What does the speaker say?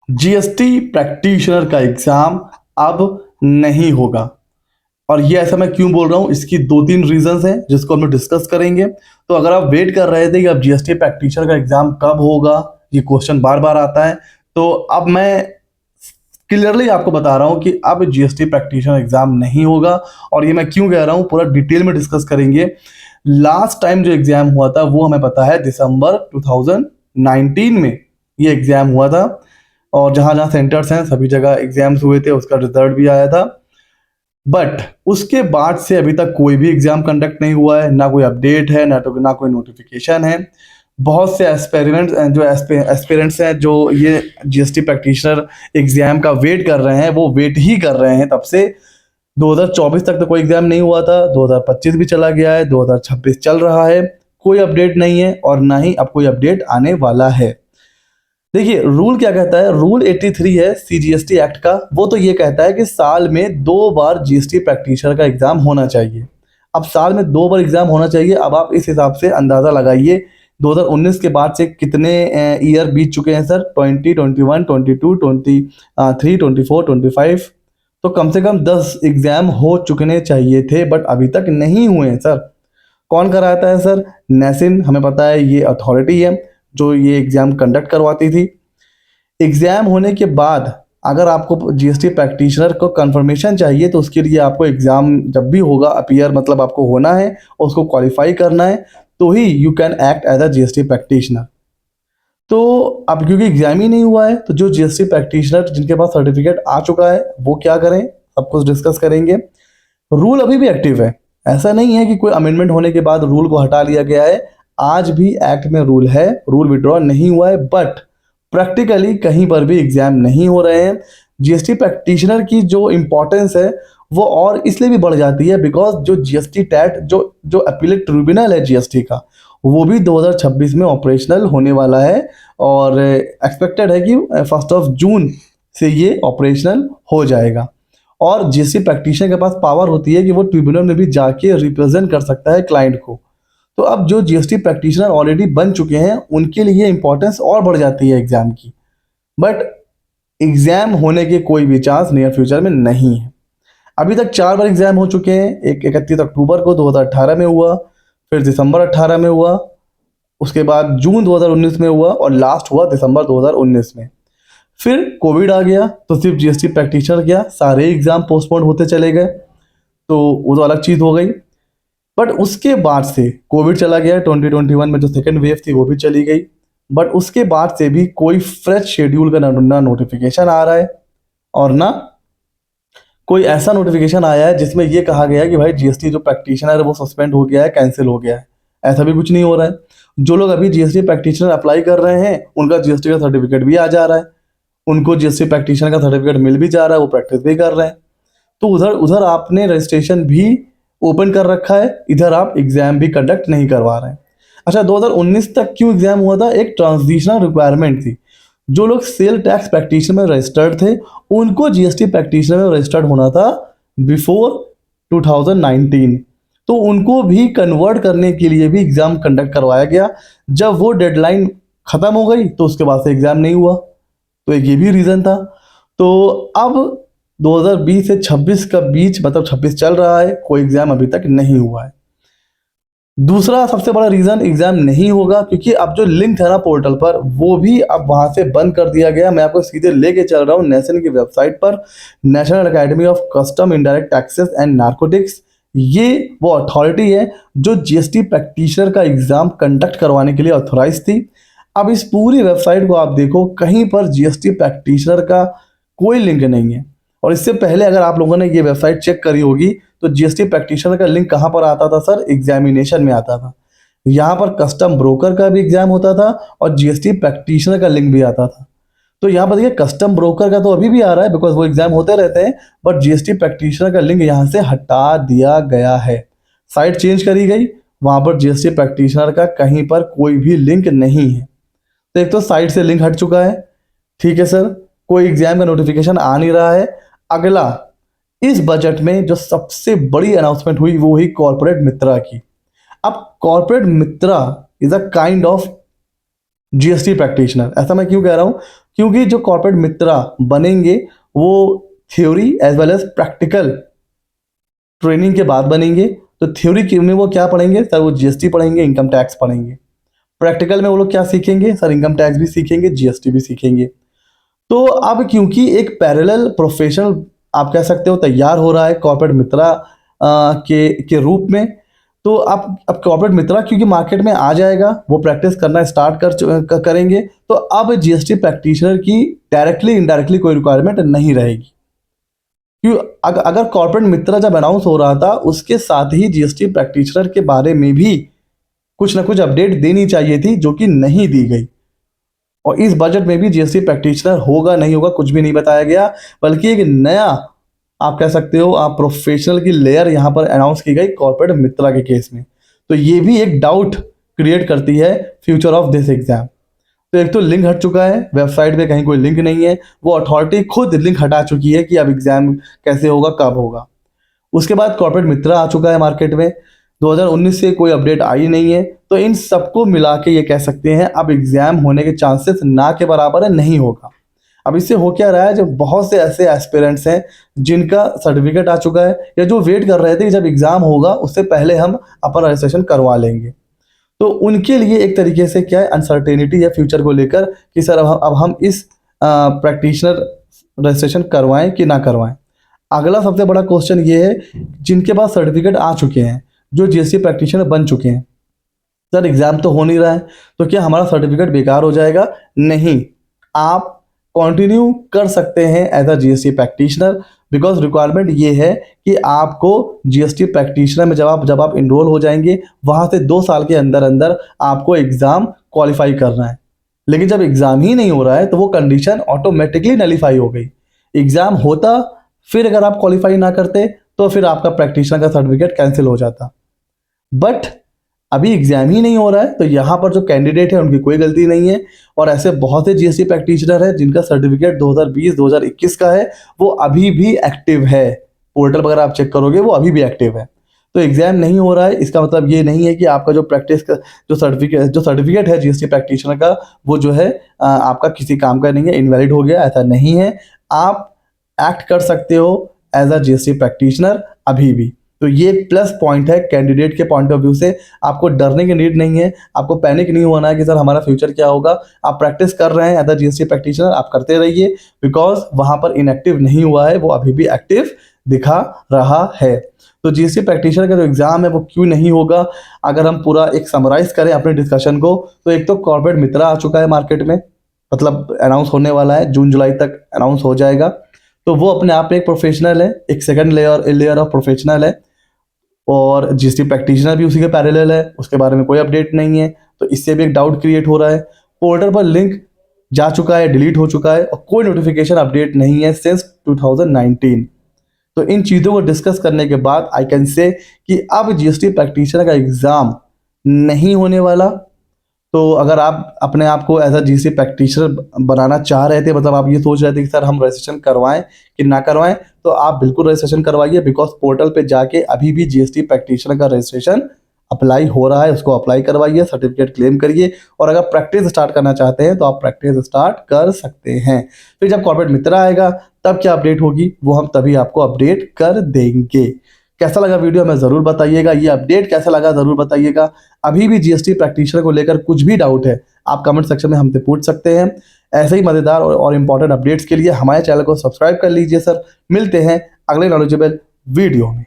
GST practitioner का exam अब नहीं होगा। और ये ऐसा मैं क्यों बोल रहा हूँ, इसकी दो तीन रीजंस हैं जिसको हम डिस्कस करेंगे। तो अगर आप वेट कर रहे थे कि अब जीएसटी प्रैक्टिशनर का एग्जाम कब होगा, ये क्वेश्चन बार बार आता है, तो अब मैं क्लियरली आपको बता रहा हूँ कि अब जीएसटी प्रैक्टिशनर एग्जाम नहीं होगा। और ये मैं क्यों कह रहा हूँ, पूरा डिटेल में डिस्कस करेंगे। लास्ट टाइम जो एग्जाम हुआ था वो हमें पता है दिसंबर 2019 में ये एग्जाम हुआ था। और जहाँ जहाँ सेंटर्स हैं सभी जगह एग्जाम्स हुए थे, उसका रिजल्ट भी आया था। बट उसके बाद से अभी तक कोई भी एग्जाम कंडक्ट नहीं हुआ है, ना कोई अपडेट है, ना कोई नोटिफिकेशन है। बहुत से एस्पिरेंट्स हैं जो ये जीएसटी प्रैक्टिशनर एग्जाम का वेट कर रहे हैं, वो वेट ही कर रहे हैं तब से। 2024 तक तो कोई एग्जाम नहीं हुआ था, 2025 भी चला गया है, 2026 चल रहा है, कोई अपडेट नहीं है और ना ही अब कोई अपडेट आने वाला है। देखिए रूल क्या कहता है, रूल 83 है सीजीएसटी एक्ट का। वो तो ये कहता है कि साल में 2 बार जीएसटी प्रैक्टिशनर का एग्जाम होना चाहिए। अब साल में 2 बार एग्जाम होना चाहिए, अब आप इस हिसाब से अंदाजा लगाइए 2019 के बाद से कितने ईयर बीत चुके हैं सर। 20, 21, 22, 23, 24, 25, तो कम से कम 10 एग्जाम हो चुकने चाहिए थे, बट अभी तक नहीं हुए हैं सर। कौन कराता है सर? नेसिन, हमें पता है ये अथॉरिटी है जो ये एग्जाम कंडक्ट करवाती थी। एग्जाम होने के बाद अगर आपको जीएसटी प्रैक्टिशनर को कंफर्मेशन चाहिए तो उसके लिए आपको एग्जाम जब भी होगा अपीयर, मतलब आपको होना है और उसको क्वालिफाई करना है, तो ही you can act as a GST practitioner. तो अब क्योंकि एग्जाम ही नहीं हुआ है, तो जो जीएसटी प्रैक्टिशनर जिनके पास सर्टिफिकेट आ चुका है वो क्या करें, सब कुछ डिस्कस करेंगे। रूल अभी भी एक्टिव है, ऐसा नहीं है कि कोई अमेंडमेंट होने के बाद रूल को हटा लिया गया है। आज भी एक्ट में रूल है, रूल विड्रॉ नहीं हुआ है, बट प्रैक्टिकली कहीं पर भी एग्जाम नहीं हो रहे हैं। जीएसटी प्रैक्टिशनर की जो इम्पोर्टेंस है वो और इसलिए भी बढ़ जाती है बिकॉज जो जीएसटी टैट जो जो अपीलेट ट्रिब्यूनल है जीएसटी का, वो भी 2026 में ऑपरेशनल होने वाला है। और एक्सपेक्टेड है कि 1 जून से ये ऑपरेशनल हो जाएगा। और जीएसटी प्रैक्टिशनर के पास पावर होती है कि वो ट्रिब्यूनल में भी जाके रिप्रेजेंट कर सकता है क्लाइंट को। तो अब जो जीएसटी प्रैक्टिशनर ऑलरेडी बन चुके हैं उनके लिए इंपॉर्टेंस और बढ़ जाती है एग्जाम की। बट एग्जाम होने के कोई भी चांस नियर फ्यूचर में नहीं है। अभी तक 4 बार एग्जाम हो चुके हैं। एक 31 अक्टूबर को 2018 में हुआ, फिर दिसंबर 18 में हुआ, उसके बाद जून 2019 में हुआ और लास्ट हुआ दिसंबर 2019 में। फिर कोविड आ गया तो सिर्फ जीएसटी प्रैक्टिशनर क्या, सारे एग्जाम पोस्टपोन होते चले गए, तो वो तो अलग चीज़ हो गई। बट उसके बाद से कोविड चला गया, 2021 में जो सेकेंड वेव थी वो भी चली गई। बट उसके बाद से भी कोई फ्रेश शेड्यूल का ना नोटिफिकेशन आ रहा है और ना कोई ऐसा नोटिफिकेशन आया है जिसमें ये कहा गया है कि भाई जीएसटी जो प्रैक्टिशनर है वो सस्पेंड हो गया है, कैंसिल हो गया है। ऐसा भी कुछ नहीं हो रहा है। जो लोग अभी जीएसटी प्रैक्टिशनर अप्लाई कर रहे हैं उनका जीएसटी का सर्टिफिकेट भी आ जा रहा है, उनको जीएसटी प्रैक्टिशनर का सर्टिफिकेट मिल भी जा रहा है, वो प्रैक्टिस भी कर रहे हैं। तो उधर उधर आपने रजिस्ट्रेशन भी ओपन कर रखा है, इधर आप एग्जाम भी कंडक्ट नहीं करवा रहे हैं। अच्छा, 2019 तक क्यों एग्जाम हुआ था? एक ट्रांजिशनल रिक्वायरमेंट थी। जो लोग सेल टैक्स प्रैक्टिशनर में रजिस्टर्ड थे उनको जीएसटी प्रैक्टिशनर में रजिस्टर्ड होना था बिफोर 2019। तो उनको भी कन्वर्ट करने के लिए भी एग्जाम कंडक्ट करवाया गया। जब वो डेडलाइन खत्म हो गई तो उसके बाद से एग्जाम नहीं हुआ, तो एक ये भी रीज़न था। तो अब 2020 से 26 का बीच, मतलब 26 चल रहा है, कोई एग्ज़ाम अभी तक नहीं हुआ है। दूसरा सबसे बड़ा रीज़न एग्ज़ाम नहीं होगा क्योंकि अब जो लिंक है ना पोर्टल पर, वो भी अब वहाँ से बंद कर दिया गया। मैं आपको सीधे लेके चल रहा हूँ नेशन की वेबसाइट पर, national academy of custom indirect taxes and narcotics. ये वो अथॉरिटी है जो जीएसटी प्रैक्टिशनर का एग्ज़ाम कंडक्ट करवाने के लिए ऑथोराइज थी। अब इस पूरी वेबसाइट को आप देखो, कहीं पर जीएसटी प्रैक्टिशनर का कोई लिंक नहीं है। और इससे पहले अगर आप लोगों ने ये वेबसाइट चेक करी होगी तो जीएसटी प्रैक्टिशनर का लिंक कहाँ पर आता था सर? एग्जामिनेशन में आता था। यहाँ पर कस्टम ब्रोकर का भी एग्जाम होता था और जीएसटी प्रैक्टिशनर का लिंक भी आता था। तो यहाँ पर देखिए कस्टम ब्रोकर का तो अभी भी आ रहा है बिकॉज वो एग्जाम होते रहते हैं, बट जीएसटी प्रैक्टिशनर का लिंक यहाँ से हटा दिया गया है। साइट चेंज करी गई, वहाँ पर जीएसटी प्रैक्टिशनर का कहीं पर कोई भी लिंक नहीं है। तो एक तो साइट से लिंक हट चुका है, ठीक है सर, कोई एग्जाम का नोटिफिकेशन आ नहीं रहा है। अगला, इस बजट में जो सबसे बड़ी अनाउंसमेंट हुई वो हुई कॉर्पोरेट मित्रा की। अब corporate Mitra is a kind of GST practitioner. ऐसा मैं क्यों कह रहा हूँ? क्योंकि जो कॉर्पोरेट मित्रा बनेंगे वो theory as well as practical training के बाद बनेंगे। तो थ्योरी में वो क्या पढ़ेंगे सर? वो जीएसटी पढ़ेंगे, इनकम टैक्स पढ़ेंगे। प्रैक्टिकल में वो लोग क्या सीखेंगे सर? इनकम टैक्स भी सीखेंगे, जीएसटी भी सीखेंगे। तो अब क्योंकि एक पैरेलल प्रोफेशनल आप कह सकते हो तैयार हो रहा है कॉर्पोरेट मित्रा के रूप में, तो अब कॉर्पोरेट मित्रा क्योंकि मार्केट में आ जाएगा, वो प्रैक्टिस करना स्टार्ट करेंगे, तो अब जीएसटी प्रैक्टिशनर की डायरेक्टली इनडायरेक्टली कोई रिक्वायरमेंट नहीं रहेगी। क्यों? अगर कॉर्पोरेट मित्रा जब अनाउंस हो रहा था उसके साथ ही जीएसटी प्रैक्टिशनर के बारे में भी कुछ ना कुछ अपडेट देनी चाहिए थी, जो कि नहीं दी गई। और इस बजट में भी जीएसटी प्रैक्टिशनर होगा नहीं होगा कुछ भी नहीं बताया गया, बल्कि एक नया आप कह सकते हो आप प्रोफेशनल की लेयर यहाँ पर अनाउंस की गई कॉर्पोरेट मित्रा के केस में। तो ये भी एक डाउट क्रिएट करती है फ्यूचर ऑफ दिस एग्जाम। तो एक तो लिंक हट चुका है, वेबसाइट पे कहीं कोई लिंक नहीं है, वो अथॉरिटी खुद लिंक हटा चुकी है कि अब एग्जाम कैसे होगा, कब होगा। उसके बाद कॉर्पोरेट मित्रा आ चुका है मार्केट में, 2019 से कोई अपडेट आई नहीं है। तो इन सबको मिला के ये कह सकते हैं अब एग्जाम होने के चांसेस ना के बराबर है, नहीं होगा। अब इससे हो क्या रहा है, जब बहुत से ऐसे एस्पिरेंट्स हैं जिनका सर्टिफिकेट आ चुका है या जो वेट कर रहे थे कि जब एग्जाम होगा उससे पहले हम अपना रजिस्ट्रेशन करवा लेंगे, तो उनके लिए एक तरीके से क्या है अनसर्टेनिटी है फ्यूचर को लेकर कि सर अब हम इस प्रैक्टिशनर रजिस्ट्रेशन करवाएं कि ना करवाएं। अगला सबसे बड़ा क्वेश्चन ये है, जिनके पास सर्टिफिकेट आ चुके हैं, जो जीएसटी प्रैक्टिशनर बन चुके हैं, सर एग्जाम तो हो नहीं रहा है तो क्या हमारा सर्टिफिकेट बेकार हो जाएगा? नहीं, आप कंटिन्यू कर सकते हैं as a GST practitioner, because requirement ये है कि आपको जीएसटी प्रैक्टिशनर में जब आप इनरोल हो जाएंगे वहां से 2 साल के अंदर अंदर आपको एग्जाम क्वालिफाई करना है। लेकिन जब एग्जाम ही नहीं हो रहा है तो वो कंडीशन ऑटोमेटिकली नलीफाई हो गई। एग्जाम होता, फिर अगर आप क्वालिफाई ना करते तो फिर आपका प्रैक्टिशनर का सर्टिफिकेट कैंसिल हो जाता। बट अभी एग्जाम ही नहीं हो रहा है तो यहाँ पर जो कैंडिडेट है उनकी कोई गलती नहीं है। और ऐसे बहुत से जीएसटी प्रैक्टिशनर है जिनका सर्टिफिकेट 2020-2021 का है, वो अभी भी एक्टिव है। पोर्टल वगैरह आप चेक करोगे वो अभी भी एक्टिव है। तो एग्जाम नहीं हो रहा है इसका मतलब ये नहीं है कि आपका जो प्रैक्टिस का जो सर्टिफिकेट है जीएसटी प्रैक्टिशनर का वो जो है आपका किसी काम का नहीं है, इनवैलिड हो गया, ऐसा नहीं है। आप एक्ट कर सकते हो एज अ जीएसटी प्रैक्टिशनर अभी भी। तो ये प्लस पॉइंट है कैंडिडेट के पॉइंट ऑफ व्यू से। आपको डरने की नीड नहीं है, आपको पैनिक नहीं होना है कि सर हमारा फ्यूचर क्या होगा। आप प्रैक्टिस कर रहे हैं एज अ जीएसटी प्रैक्टिशनर, आप करते रहिए, बिकॉज वहां पर इनएक्टिव नहीं हुआ है, वो अभी भी एक्टिव दिखा रहा है। तो जीएसटी प्रैक्टिशनर का जो एग्जाम है वो क्यों नहीं होगा, अगर हम पूरा एक समराइज करें अपने डिस्कशन को, तो एक तो कॉर्पोरेट मित्रा आ चुका है मार्केट में, मतलब अनाउंस होने वाला है, जून जुलाई तक अनाउंस हो जाएगा। तो वो अपने आप में एक प्रोफेशनल है, एक सेकंड लेयर ऑफ प्रोफेशनल है। और जीएसटी प्रैक्टिशनर भी उसी के पैरेलल है, उसके बारे में कोई अपडेट नहीं है, तो इससे भी एक डाउट क्रिएट हो रहा है। पोर्टल पर लिंक जा चुका है, डिलीट हो चुका है और कोई नोटिफिकेशन अपडेट नहीं है सिंस 2019। तो इन चीज़ों को डिस्कस करने के बाद आई कैन से कि अब जीएसटी प्रैक्टिशनर का एग्जाम नहीं होने वाला। तो अगर आप अपने आप को एज अ जीएसटी प्रैक्टिशनर बनाना चाह रहे थे, मतलब आप ये सोच रहे थे कि सर हम रजिस्ट्रेशन करवाएं कि ना करवाएं, तो आप बिल्कुल रजिस्ट्रेशन करवाइए, बिकॉज पोर्टल पे जाके अभी भी जीएसटी प्रैक्टिशनर का रजिस्ट्रेशन अप्लाई हो रहा है, उसको अप्लाई करवाइए, सर्टिफिकेट क्लेम करिए। और अगर प्रैक्टिस स्टार्ट करना चाहते हैं तो आप प्रैक्टिस स्टार्ट कर सकते हैं। फिर जब कॉर्पोरेट मित्रा आएगा तब क्या अपडेट होगी वो हम तभी आपको अपडेट कर देंगे। कैसा लगा वीडियो हमें ज़रूर बताइएगा, ये अपडेट कैसा लगा ज़रूर बताइएगा। अभी भी जीएसटी प्रैक्टिशनर को लेकर कुछ भी डाउट है आप कमेंट सेक्शन में हमसे पूछ सकते हैं। ऐसे ही मज़ेदार और इम्पॉर्टेंट अपडेट्स के लिए हमारे चैनल को सब्सक्राइब कर लीजिए सर। मिलते हैं अगले नॉलेजेबल वीडियो में।